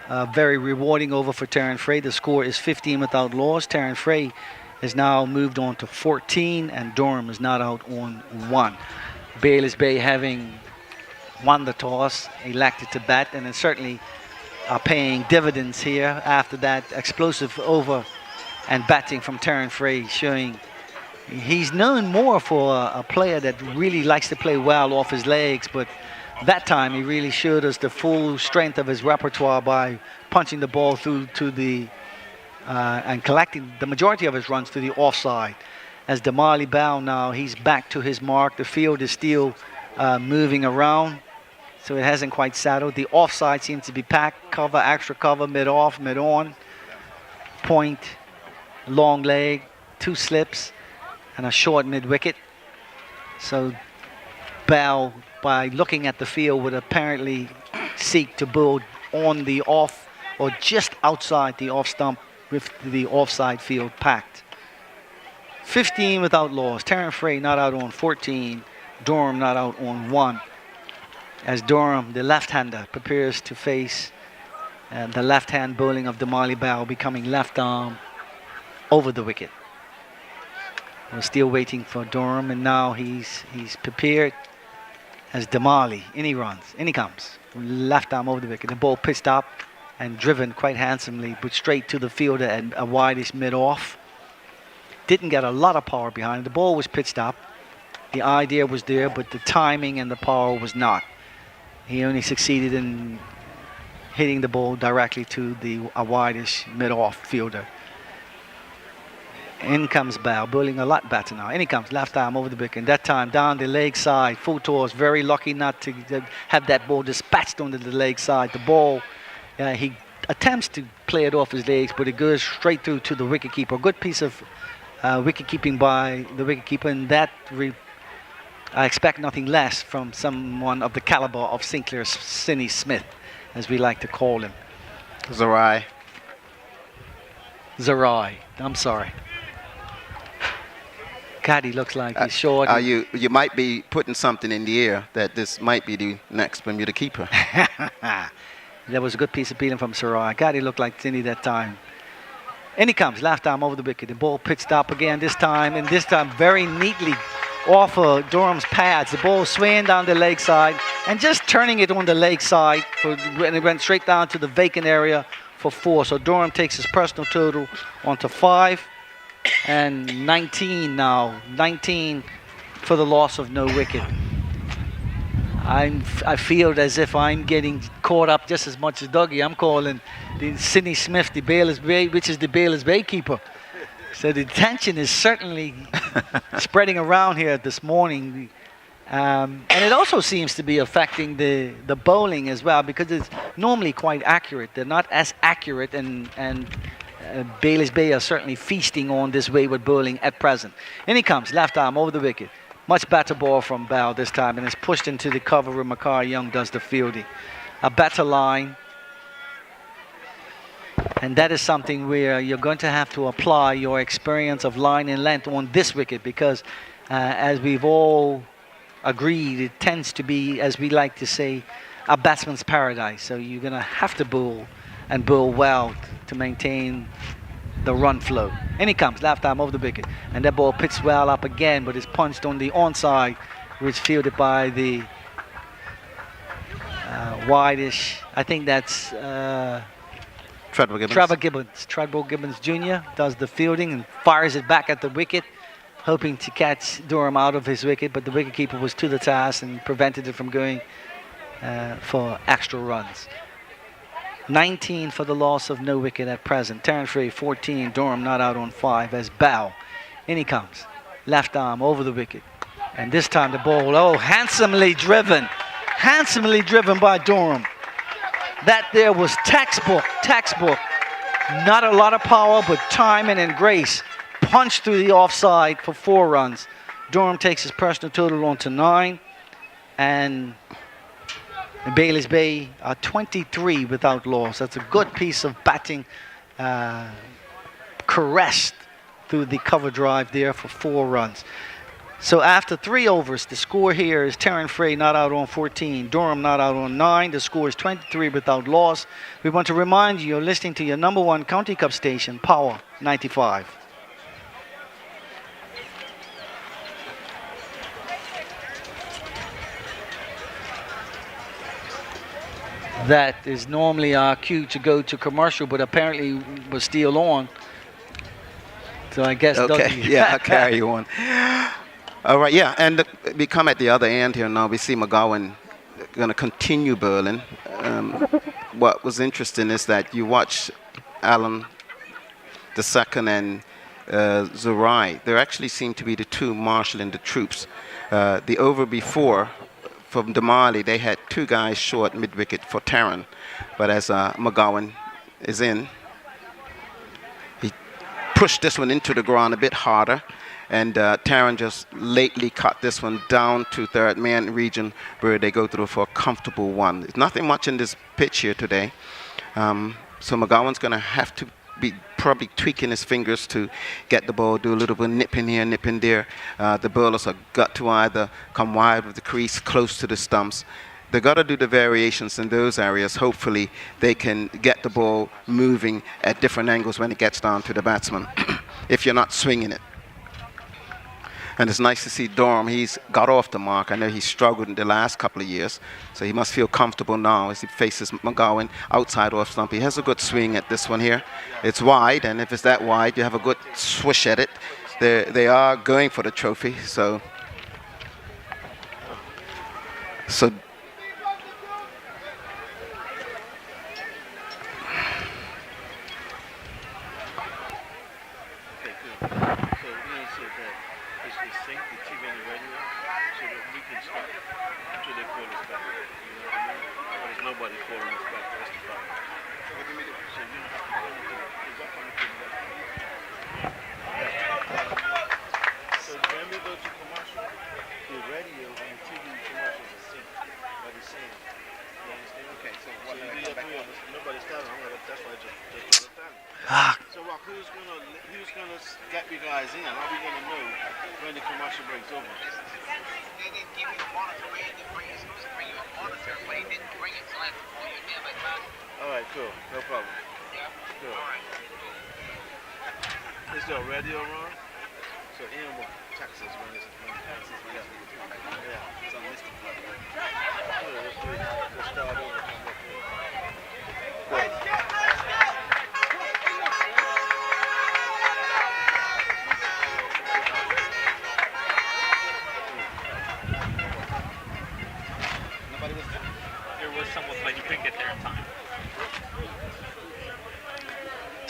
a very rewarding over for Terran Frey. The score is 15 without loss. Terran Frey has now moved on to 14, and Durham is not out on 1. Bayliss Bay, having won the toss, elected to bat, and it's certainly paying dividends here after that explosive over and batting from Terran Frey, showing he's known more for a player that really likes to play well off his legs, but that time he really showed us the full strength of his repertoire by punching the ball through to the and collecting the majority of his runs to the offside. As Damali Bell now, he's back to his mark. The field is still moving around, so it hasn't quite settled. The offside seems to be packed. Cover, extra cover, mid-off, mid-on. Point, long leg, 2 slips, and a short mid-wicket. So Bell, by looking at the field, would apparently seek to bowl on the off or just outside the off stump with the offside field packed. 15 without loss. Terran Frey not out on 14. Durham not out on 1. As Durham, the left-hander, prepares to face the left-hand bowling of Damali Bell, becoming left arm over the wicket. We're still waiting for Durham, and now he's prepared as Damali. In he runs, in he comes. Left arm over the wicket. The ball pitched up and driven quite handsomely, but straight to the fielder and a wideish mid-off. Didn't get a lot of power behind it. The ball was pitched up. The idea was there, but the timing and the power was not. He only succeeded in hitting the ball directly to a wideish mid-off fielder. In comes Bell, bowling a lot better now. In he comes, left arm over the wicket. And that time down the leg side, full toss, very lucky not to have that ball dispatched onto the leg side. The ball, he attempts to play it off his legs, but it goes straight through to the wicketkeeper. A good piece of wicket keeping by the wicketkeeper, and that I expect nothing less from someone of the caliber of Sinclair Sinny Smith, as we like to call him. Zarai, I'm sorry. God, he looks like he's short. You might be putting something in the air that this might be the next Bermuda keeper. That was a good piece of peeling from Sarai. God, he looked like Tinny that time. In he comes, left arm over the wicket. The ball pitched up again this time, and this time very neatly off of Durham's pads. The ball swaying down the leg side and just turning it on the leg side, and it went straight down to the vacant area for 4. So Durham takes his personal total onto 5 and 19 now. 19 for the loss of no wicket. I feel as if I'm getting caught up just as much as Dougie. I'm calling the Sidney Smith the Bayliss Bay, which is the Bayliss Bay keeper. So the tension is certainly spreading around here this morning. And it also seems to be affecting the bowling as well, because it's normally quite accurate. They're not as accurate, and Bayliss Bay are certainly feasting on this wayward bowling at present. In he comes, left arm over the wicket. Much better ball from Bell this time, and it's pushed into the cover where Makar Young does the fielding. A better line. And that is something where you're going to have to apply your experience of line and length on this wicket, because as we've all agreed, it tends to be, as we like to say, a batsman's paradise. So you're going to have to bowl and bowl well to maintain the run flow. In he comes, left arm over the wicket, and that ball pitched well up again, but is punched on the onside, which fielded by the wideish. I think that's Treadwell Gibbons. Treadwell Gibbons Jr. does the fielding and fires it back at the wicket, hoping to catch Durham out of his wicket, but the wicketkeeper was to the task and prevented it from going for extra runs. 19 for the loss of no wicket at present. Terran Frey 14, Durham not out on 5 as Bow. In he comes, left arm over the wicket. And this time the ball, handsomely driven by Durham. That there was textbook. Not a lot of power, but timing and grace. Punched through the offside for 4 runs. Durham takes his personal total on to 9. And Bayliss Bay are 23 without loss. That's a good piece of batting, caressed through the cover drive there for 4 runs. So after 3 overs, the score here is Terran Frey not out on 14, Durham not out on 9. The score is 23 without loss. We want to remind you you're listening to your number one County Cup station, Power 95. That is normally our cue to go to commercial, but apparently we're still on. So I guess Okay, Dougie. yeah, I'll carry you on. All right, yeah, and we come at the other end here now. We see McGowan going to continue bowling. What was interesting is that you watch Allen the second and Zurai. They actually seem to be the two marshalling the troops. The over before, from Damali, they had two guys short mid-wicket for Tarrant. But as McGowan is in, he pushed this one into the ground a bit harder. And Tarrant just lately cut this one down to third man region where they go through for a comfortable one. There's nothing much in this pitch here today. So McGowan's going to have to be probably tweaking his fingers to get the ball, do a little bit of nipping here, nipping there. The bowlers have got to either come wide with the crease, close to the stumps. They've got to do the variations in those areas. Hopefully they can get the ball moving at different angles when it gets down to the batsman, if you're not swinging it. And it's nice to see Dorm. He's got off the mark. I know he struggled in the last couple of years, so he must feel comfortable now as he faces McGowan outside off stump. He has a good swing at this one here. It's wide, and if it's that wide, you have a good swish at it. They are going for the trophy, so who's gonna get you guys in? How are we gonna know when the commercial breaks over? They didn't give you a monitor, man. They bring you supposed to bring you a monitor, but they didn't bring it, so I had to call you again like that. All right, cool, no problem. Yeah. Cool. All right. Is there a radio on? So Ian will text us when it's yeah. Yeah. It's on Mr. Flood. Let's start over.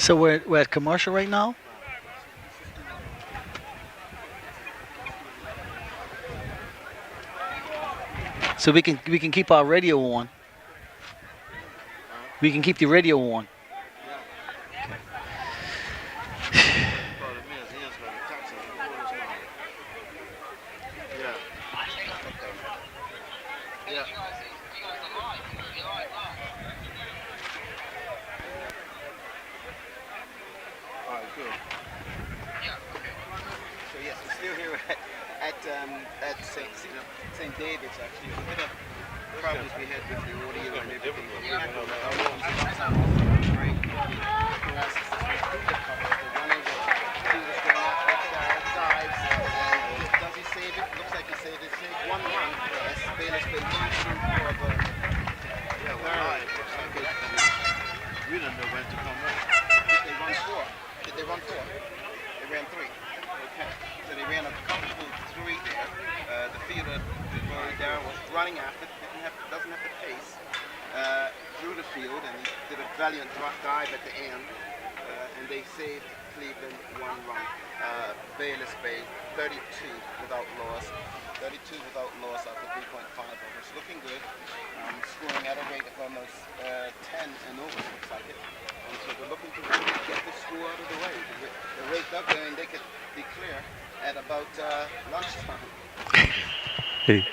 So we're at commercial right now? So we can keep our radio on. We can keep the radio on. St. David's actually. A bit of problems we had with the audio and everything. Does he save it? Looks like he saved it. Saved 1 run. As Bayless played 2 for the we don't know when to come back. Did they run 4? They ran 3. Okay. So they ran a comfortable 3 there. The fielder, Darren, was running after, doesn't have the pace through the field, and he did a valiant dive at the end, and they saved Cleveland 1 run. Bayless Bay, 32 without loss. 32 without loss after 3.5 overs. Looking good. Scoring at a rate of almost 10 and over, looks like it. And so they're looking to get the score out of the way. The rate up there, and they could declare at about lunchtime. Hey.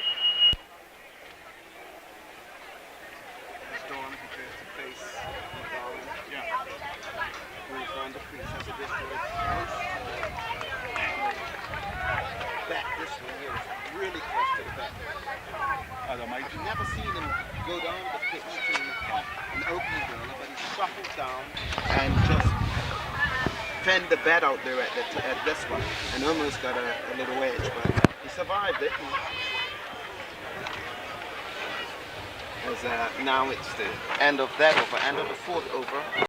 Storm prepares to face McGowan. Yeah. Moves on the crease, has a district. back this one here is really close to the back. I've never seen him go down the pitch to an opening bowler, but he shuffled down and just fend the bat out there at this one and almost got a little edge, but he survived it. As, now it's the end of that over, end of the fourth over.